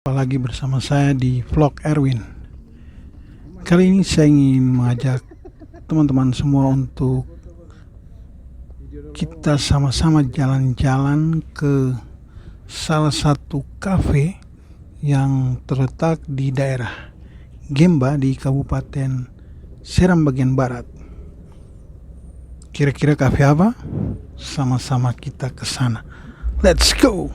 Lagi bersama saya di vlog Erwin. Kali ini saya ingin mengajak teman-teman semua untuk kita sama-sama jalan-jalan ke salah satu kafe yang terletak di daerah Gemba di Kabupaten Seram bagian barat. Kira-kira kafe apa? Sama-sama kita ke sana. Let's go.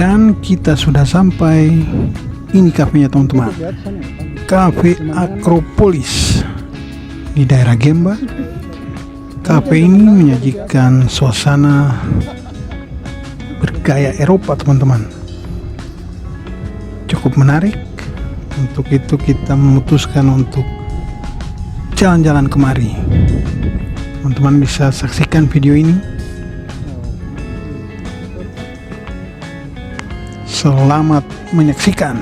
Dan kita sudah sampai. Ini kafenya teman-teman, Cafe Acropolis di daerah Gemba. Kafe ini menyajikan suasana bergaya Eropa teman-teman. Cukup menarik. Untuk itu kita memutuskan untuk jalan-jalan kemari. Teman-teman bisa saksikan video ini. Selamat menyaksikan.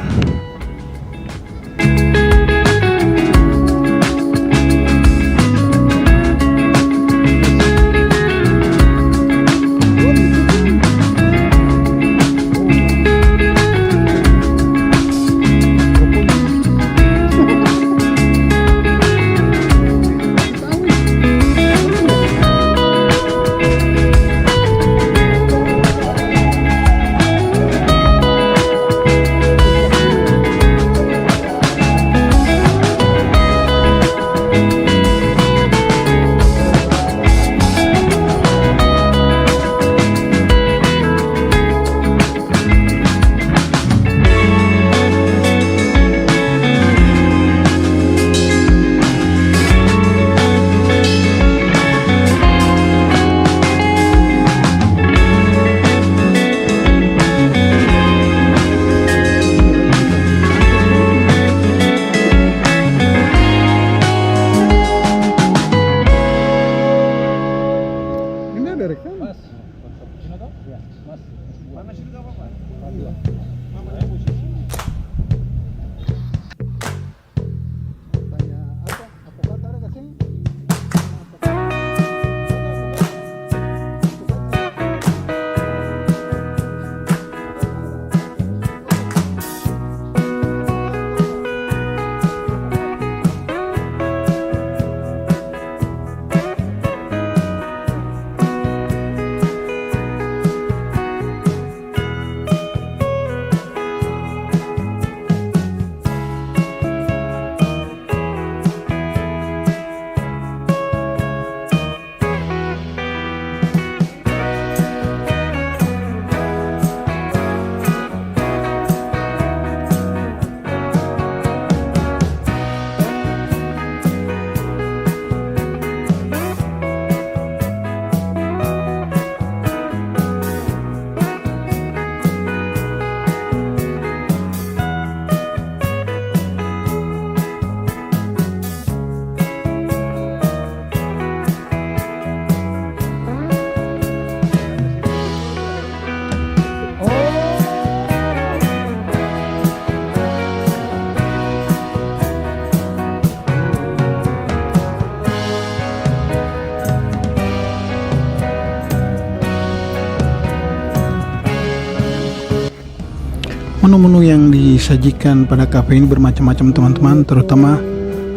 Menu-menu yang disajikan pada kafe ini bermacam-macam teman-teman, terutama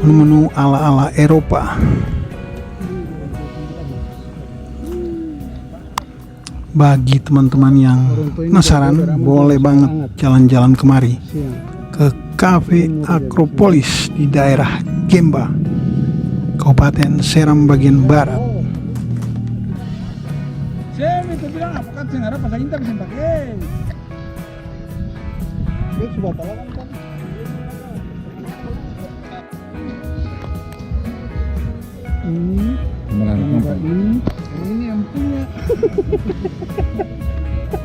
menu-menu ala-ala Eropa. Bagi teman-teman yang penasaran, boleh banget jalan-jalan kemari ke Cafe Acropolis di daerah Gemba, Kabupaten Seram bagian barat. Ini yang punya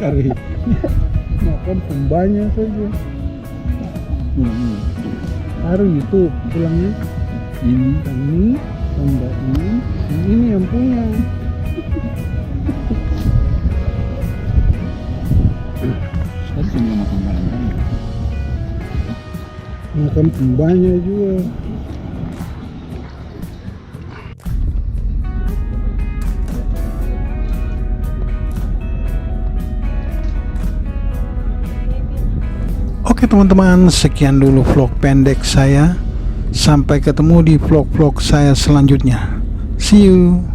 kari makan pembanya saja. Taruh itu pulangnya ini tambah ini yang punya. Makan pembanya juga. Oke teman-teman, sekian dulu vlog pendek saya. Sampai ketemu di vlog-vlog saya selanjutnya. See you.